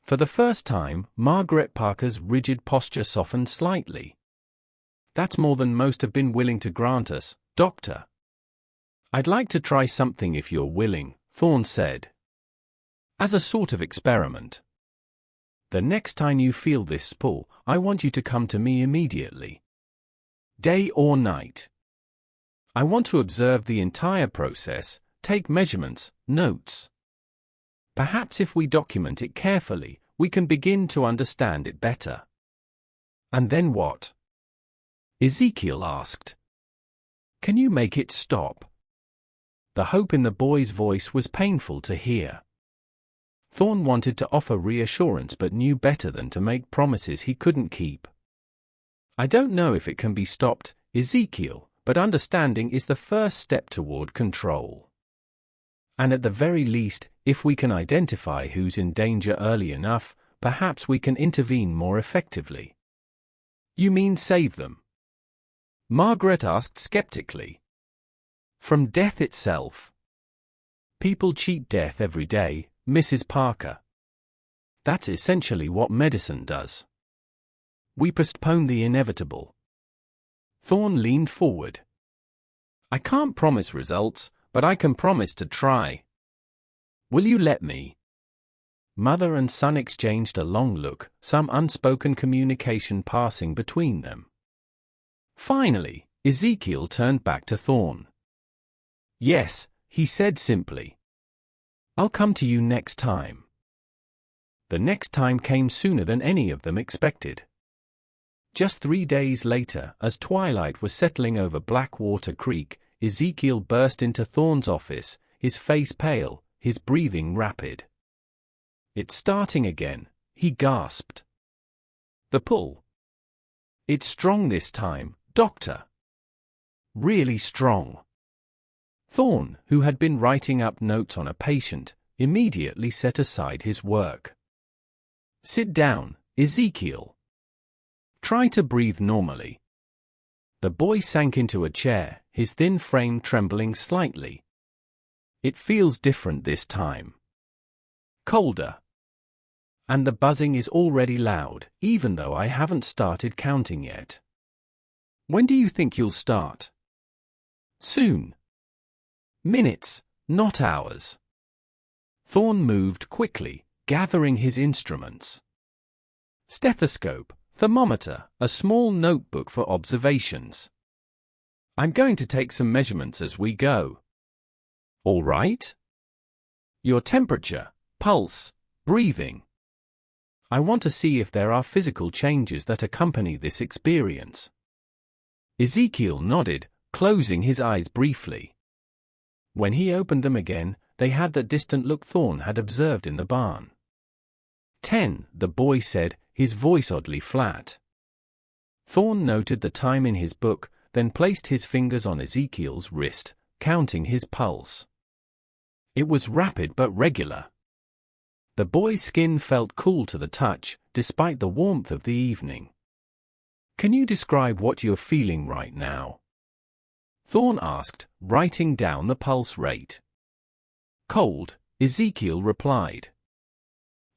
For the first time, Margaret Parker's rigid posture softened slightly. That's more than most have been willing to grant us, Doctor. I'd like to try something if you're willing, Thorne said. as a sort of experiment. The next time you feel this pull, I want you to come to me immediately. Day or night. I want to observe the entire process, take measurements, notes. Perhaps if we document it carefully, we can begin to understand it better. And then what? Ezekiel asked. Can you make it stop? The hope in the boy's voice was painful to hear. Thorne wanted to offer reassurance but knew better than to make promises he couldn't keep. I don't know if it can be stopped, Ezekiel, but understanding is the first step toward control. And at the very least, if we can identify who's in danger early enough, perhaps we can intervene more effectively. You mean save them? Margaret asked skeptically. From death itself. People cheat death every day, Mrs. Parker. That's essentially what medicine does. We postpone the inevitable. Thorne leaned forward. I can't promise results, but I can promise to try. Will you let me? Mother and son exchanged a long look, some unspoken communication passing between them. Finally, Ezekiel turned back to Thorne. Yes, he said simply. I'll come to you next time. The next time came sooner than any of them expected. Just 3 days later, as twilight was settling over Blackwater Creek, Ezekiel burst into Thorne's office, his face pale, his breathing rapid. It's starting again, he gasped. The pull. It's strong this time, Doctor. Really strong. Thorne, who had been writing up notes on a patient, immediately set aside his work. Sit down, Ezekiel. Try to breathe normally. The boy sank into a chair, his thin frame trembling slightly. It feels different this time. Colder. And the buzzing is already loud, even though I haven't started counting yet. When do you think you'll start? Soon. Minutes, not hours. Thorne moved quickly, gathering his instruments. Stethoscope, thermometer, a small notebook for observations. I'm going to take some measurements as we go. All right? Your temperature, pulse, breathing. I want to see if there are physical changes that accompany this experience. Ezekiel nodded, closing his eyes briefly. When he opened them again, they had that distant look Thorne had observed in the barn. 10, the boy said, his voice oddly flat. Thorne noted the time in his book, then placed his fingers on Ezekiel's wrist, counting his pulse. It was rapid but regular. The boy's skin felt cool to the touch, despite the warmth of the evening. Can you describe what you're feeling right now? Thorne asked, writing down the pulse rate. Cold, Ezekiel replied.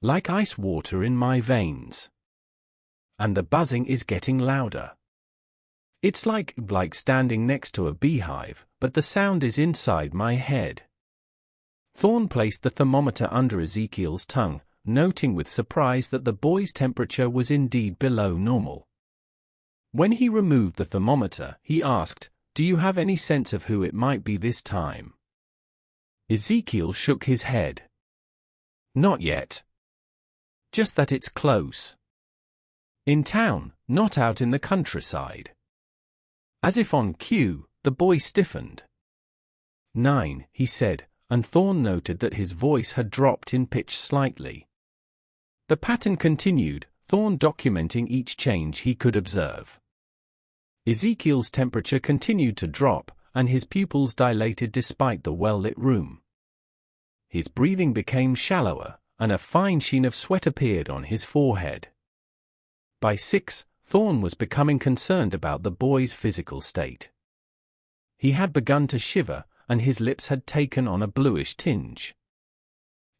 Like ice water in my veins. And the buzzing is getting louder. It's like standing next to a beehive, but the sound is inside my head. Thorne placed the thermometer under Ezekiel's tongue, noting with surprise that the boy's temperature was indeed below normal. When he removed the thermometer, he asked, Do you have any sense of who it might be this time? Ezekiel shook his head. Not yet. Just that it's close. In town, not out in the countryside. As if on cue, the boy stiffened. 9, he said, and Thorne noted that his voice had dropped in pitch slightly. The pattern continued, Thorne documenting each change he could observe. Ezekiel's temperature continued to drop, and his pupils dilated despite the well-lit room. His breathing became shallower, and a fine sheen of sweat appeared on his forehead. By 6, Thorne was becoming concerned about the boy's physical state. He had begun to shiver, and his lips had taken on a bluish tinge.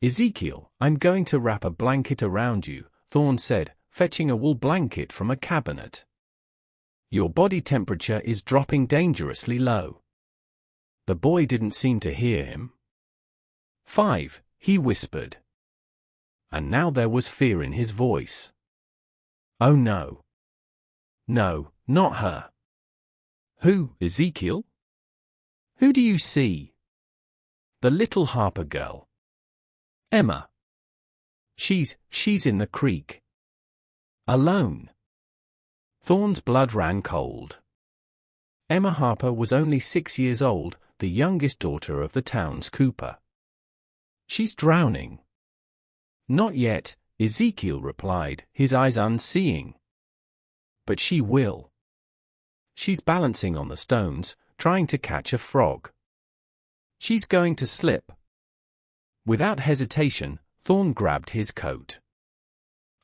Ezekiel, I'm going to wrap a blanket around you, Thorne said, fetching a wool blanket from a cabinet. Your body temperature is dropping dangerously low. The boy didn't seem to hear him. 5, he whispered. and now there was fear in his voice. "Oh no. No, not her." "Who, Ezekiel? Who do you see?" "The little Harper girl. Emma. She's in the creek. Alone." Thorne's blood ran cold. Emma Harper was only 6 years old, the youngest daughter of the town's cooper. "She's drowning." "Not yet," Ezekiel replied, his eyes unseeing. "But she will. She's balancing on the stones, trying to catch a frog. She's going to slip." Without hesitation, Thorne grabbed his coat.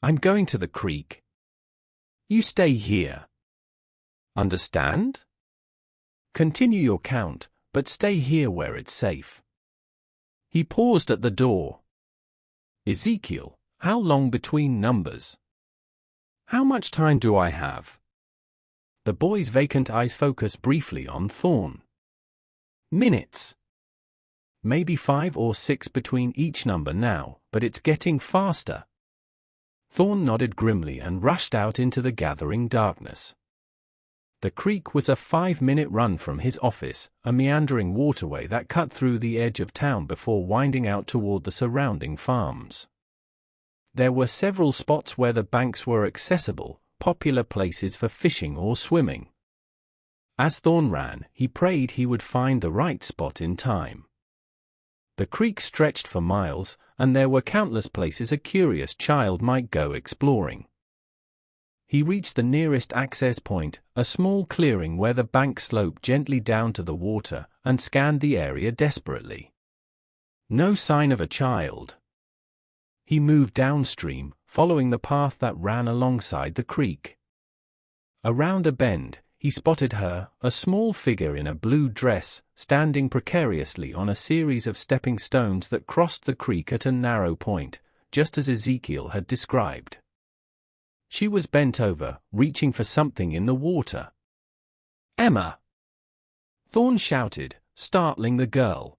"I'm going to the creek. You stay here. Understand? Continue your count, but stay here where it's safe." He paused at the door. "Ezekiel, how long between numbers? How much time do I have?" The boy's vacant eyes focused briefly on Thorne. "Minutes. Maybe 5 or 6 between each number now, but it's getting faster." Thorne nodded grimly and rushed out into the gathering darkness. The creek was a 5-minute run from his office, a meandering waterway that cut through the edge of town before winding out toward the surrounding farms. There were several spots where the banks were accessible, popular places for fishing or swimming. As Thorne ran, he prayed he would find the right spot in time. The creek stretched for miles, and there were countless places a curious child might go exploring. He reached the nearest access point, a small clearing where the bank sloped gently down to the water, and scanned the area desperately. No sign of a child. He moved downstream, following the path that ran alongside the creek. Around a bend, he spotted her, a small figure in a blue dress, standing precariously on a series of stepping stones that crossed the creek at a narrow point, just as Ezekiel had described. She was bent over, reaching for something in the water. "Emma!" Thorne shouted, startling the girl.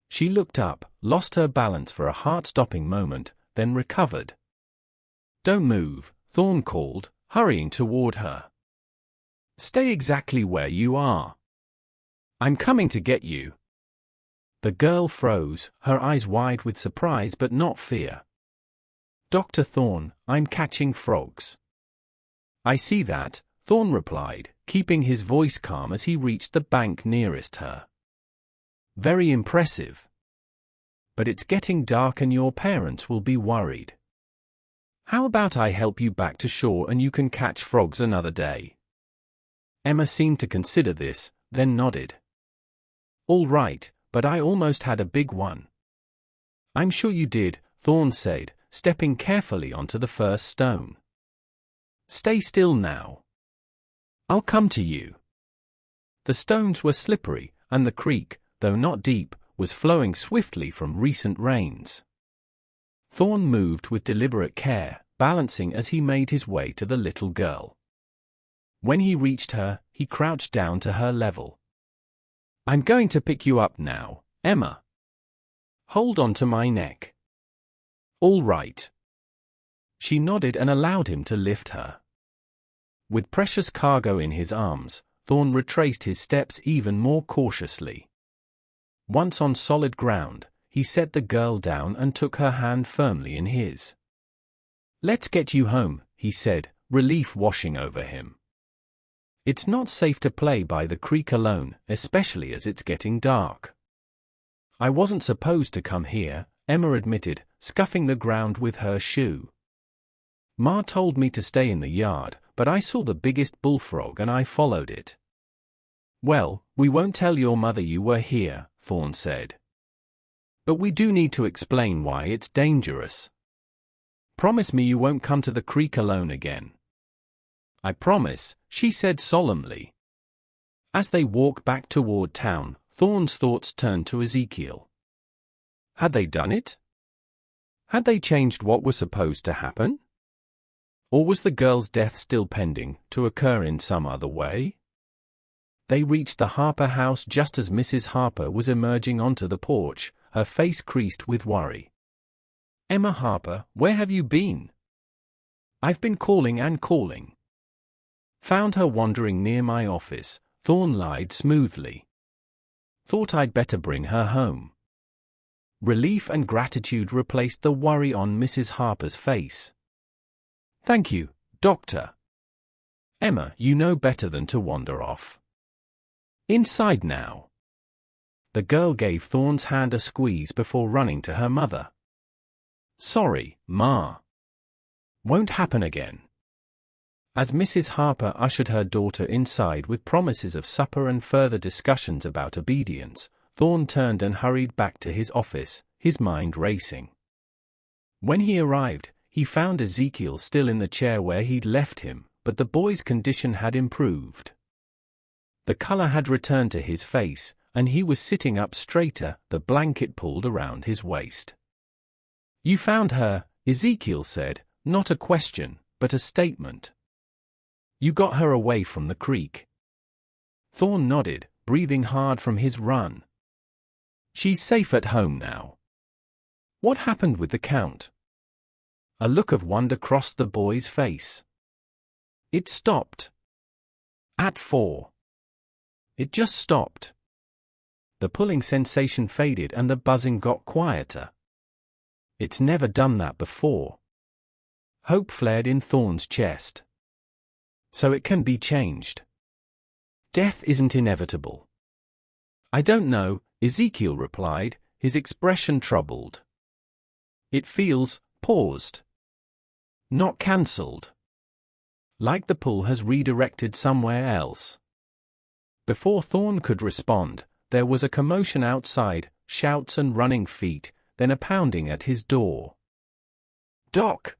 She looked up, lost her balance for a heart-stopping moment, then recovered. "Don't move," Thorne called, hurrying toward her. "Stay exactly where you are. I'm coming to get you." The girl froze, her eyes wide with surprise but not fear. "Dr. Thorne, I'm catching frogs." "I see that," Thorne replied, keeping his voice calm as he reached the bank nearest her. "Very impressive. But it's getting dark and your parents will be worried. How about I help you back to shore and you can catch frogs another day?" Emma seemed to consider this, then nodded. "All right, but I almost had a big one." "I'm sure you did," Thorne said, stepping carefully onto the first stone. "Stay still now. I'll come to you." The stones were slippery, and the creek, though not deep, was flowing swiftly from recent rains. Thorne moved with deliberate care, balancing as he made his way to the little girl. When he reached her, he crouched down to her level. "I'm going to pick you up now, Emma. Hold on to my neck." "All right." She nodded and allowed him to lift her. With precious cargo in his arms, Thorne retraced his steps even more cautiously. Once on solid ground, he set the girl down and took her hand firmly in his. "Let's get you home," he said, relief washing over him. "It's not safe to play by the creek alone, especially as it's getting dark." "I wasn't supposed to come here," Emma admitted, scuffing the ground with her shoe. "Ma told me to stay in the yard, but I saw the biggest bullfrog and I followed it." "Well, we won't tell your mother you were here," Thorne said. "But we do need to explain why it's dangerous. Promise me you won't come to the creek alone again." "I promise," she said solemnly. As they walked back toward town, Thorne's thoughts turned to Ezekiel. Had they done it? Had they changed what was supposed to happen? Or was the girl's death still pending, to occur in some other way? They reached the Harper house just as Mrs. Harper was emerging onto the porch, her face creased with worry. Emma Harper, where have you been? I've been calling and calling. Found her wandering near my office, Thorne lied smoothly. Thought I'd better bring her home. Relief and gratitude replaced the worry on Mrs. Harper's face. Thank you, Doctor. Emma, you know better than to wander off. Inside now. The girl gave Thorne's hand a squeeze before running to her mother. Sorry, Ma. Won't happen again. As Mrs. Harper ushered her daughter inside with promises of supper and further discussions about obedience, Thorne turned and hurried back to his office, his mind racing. When he arrived, he found Ezekiel still in the chair where he'd left him, but the boy's condition had improved. The color had returned to his face, and he was sitting up straighter, the blanket pulled around his waist. You found her, Ezekiel said, not a question, but a statement. You got her away from the creek. Thorne nodded, breathing hard from his run. She's safe at home now. What happened with the Count? A look of wonder crossed the boy's face. It stopped. At 4. It just stopped. The pulling sensation faded and the buzzing got quieter. It's never done that before. Hope flared in Thorne's chest. So it can be changed. Death isn't inevitable. I don't know, Ezekiel replied, his expression troubled. It feels paused. Not cancelled. Like the pull has redirected somewhere else. Before Thorne could respond, there was a commotion outside, shouts and running feet, then a pounding at his door. Doc!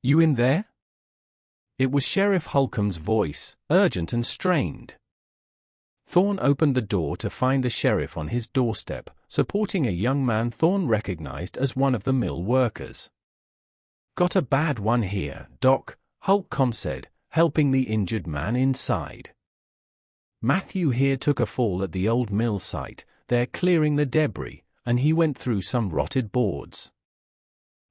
You in there? It was Sheriff Holcomb's voice, urgent and strained. Thorne opened the door to find the sheriff on his doorstep, supporting a young man Thorne recognized as one of the mill workers. Got a bad one here, Doc, Holcomb said, helping the injured man inside. Matthew here took a fall at the old mill site, they're clearing the debris, and he went through some rotted boards.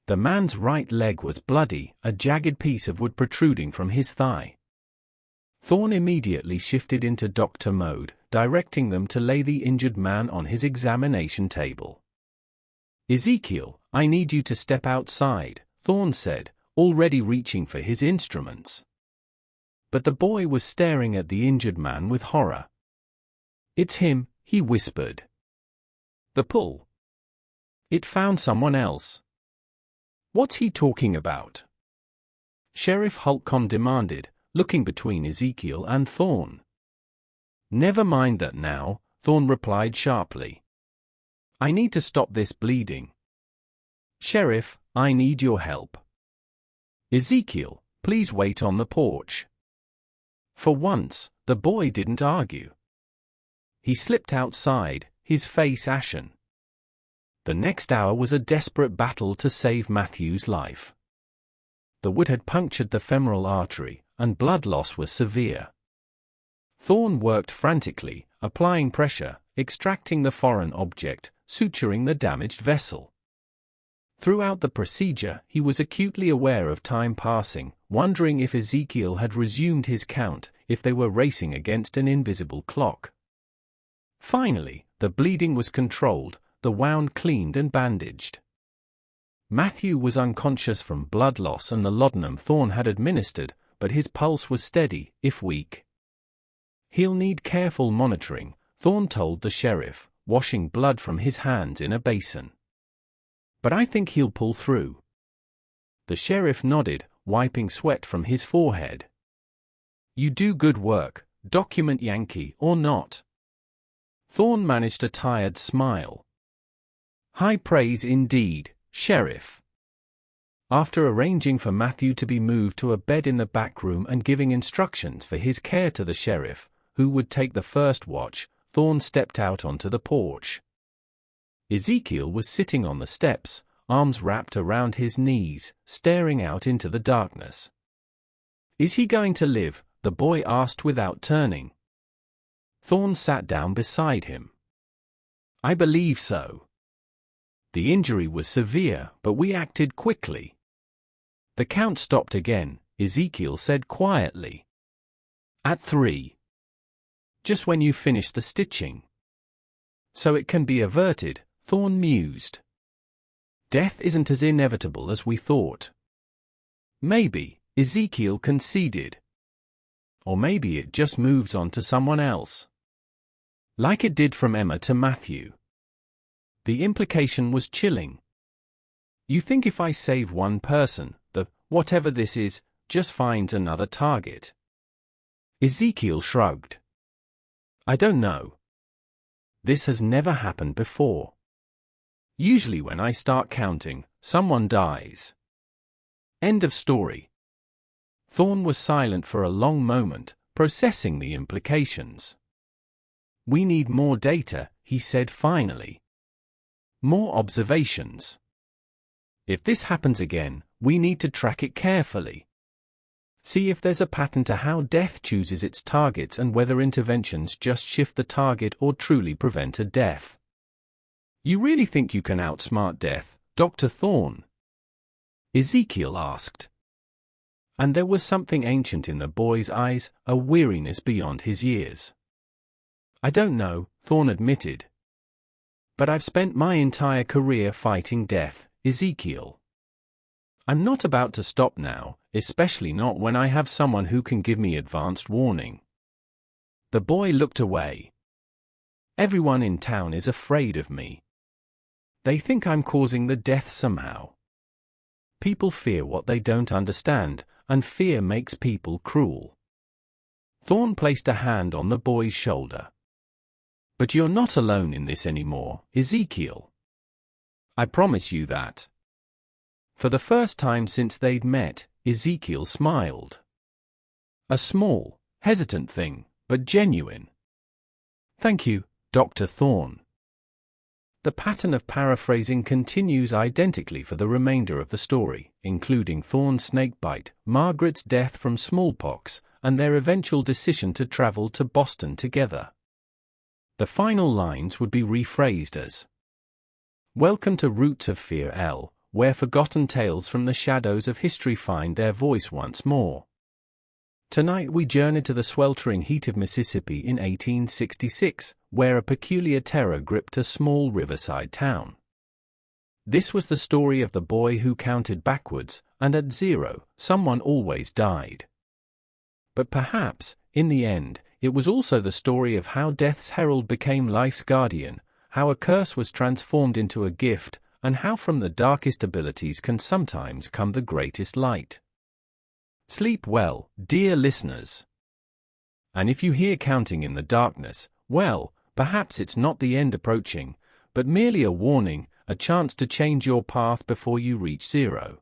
The man's right leg was bloody, a jagged piece of wood protruding from his thigh. Thorne immediately shifted into doctor mode, directing them to lay the injured man on his examination table. Ezekiel, I need you to step outside, Thorne said, already reaching for his instruments. But the boy was staring at the injured man with horror. It's him, he whispered. The pull. It found someone else. What's he talking about? Sheriff Holcomb demanded, looking between Ezekiel and Thorne. Never mind that now, Thorne replied sharply. I need to stop this bleeding. Sheriff, I need your help. Ezekiel, please wait on the porch. For once, the boy didn't argue. He slipped outside, his face ashen. The next hour was a desperate battle to save Matthew's life. The wood had punctured the femoral artery, and blood loss was severe. Thorne worked frantically, applying pressure, extracting the foreign object, suturing the damaged vessel. Throughout the procedure, he was acutely aware of time passing, wondering if Ezekiel had resumed his count, if they were racing against an invisible clock. Finally, the bleeding was controlled, the wound cleaned and bandaged. Matthew was unconscious from blood loss and the laudanum Thorne had administered, but his pulse was steady, if weak. He'll need careful monitoring, Thorne told the sheriff, washing blood from his hands in a basin. But I think he'll pull through. The sheriff nodded, wiping sweat from his forehead. You do good work, document Yankee or not. Thorne managed a tired smile. High praise indeed, Sheriff. After arranging for Matthew to be moved to a bed in the back room and giving instructions for his care to the sheriff, who would take the first watch, Thorne stepped out onto the porch. Ezekiel was sitting on the steps, arms wrapped around his knees, staring out into the darkness. Is he going to live? The boy asked without turning. Thorne sat down beside him. I believe so. The injury was severe, but we acted quickly. The count stopped again, Ezekiel said quietly. At 3. Just when you finish the stitching. So it can be averted, Thorne mused. Death isn't as inevitable as we thought. Maybe, Ezekiel conceded. Or maybe it just moves on to someone else. Like it did from Emma to Matthew. The implication was chilling. You think if I save one person, the whatever this is, just finds another target? Ezekiel shrugged. I don't know. This has never happened before. Usually when I start counting, someone dies. End of story. Thorne was silent for a long moment, processing the implications. We need more data, he said finally. More observations. If this happens again, we need to track it carefully. See if there's a pattern to how death chooses its targets and whether interventions just shift the target or truly prevent a death. You really think you can outsmart death, Dr. Thorne? Ezekiel asked. And there was something ancient in the boy's eyes, a weariness beyond his years. I don't know, Thorne admitted. But I've spent my entire career fighting death, Ezekiel. I'm not about to stop now, especially not when I have someone who can give me advanced warning. The boy looked away. Everyone in town is afraid of me. They think I'm causing the death somehow. People fear what they don't understand, and fear makes people cruel. Thorne placed a hand on the boy's shoulder. But you're not alone in this anymore, Ezekiel. I promise you that. For the first time since they'd met, Ezekiel smiled. A small, hesitant thing, but genuine. Thank you, Dr. Thorne. The pattern of paraphrasing continues identically for the remainder of the story, including Thorne's snakebite, Margaret's death from smallpox, and their eventual decision to travel to Boston together. The final lines would be rephrased as, Welcome to Roots of Fear L, where forgotten tales from the shadows of history find their voice once more. Tonight we journey to the sweltering heat of Mississippi in 1866, where a peculiar terror gripped a small riverside town. This was the story of the boy who counted backwards, and at 0, someone always died. But perhaps, in the end, it was also the story of how death's herald became life's guardian, how a curse was transformed into a gift, and how from the darkest abilities can sometimes come the greatest light. Sleep well, dear listeners. And if you hear counting in the darkness, well, perhaps it's not the end approaching, but merely a warning, a chance to change your path before you reach 0.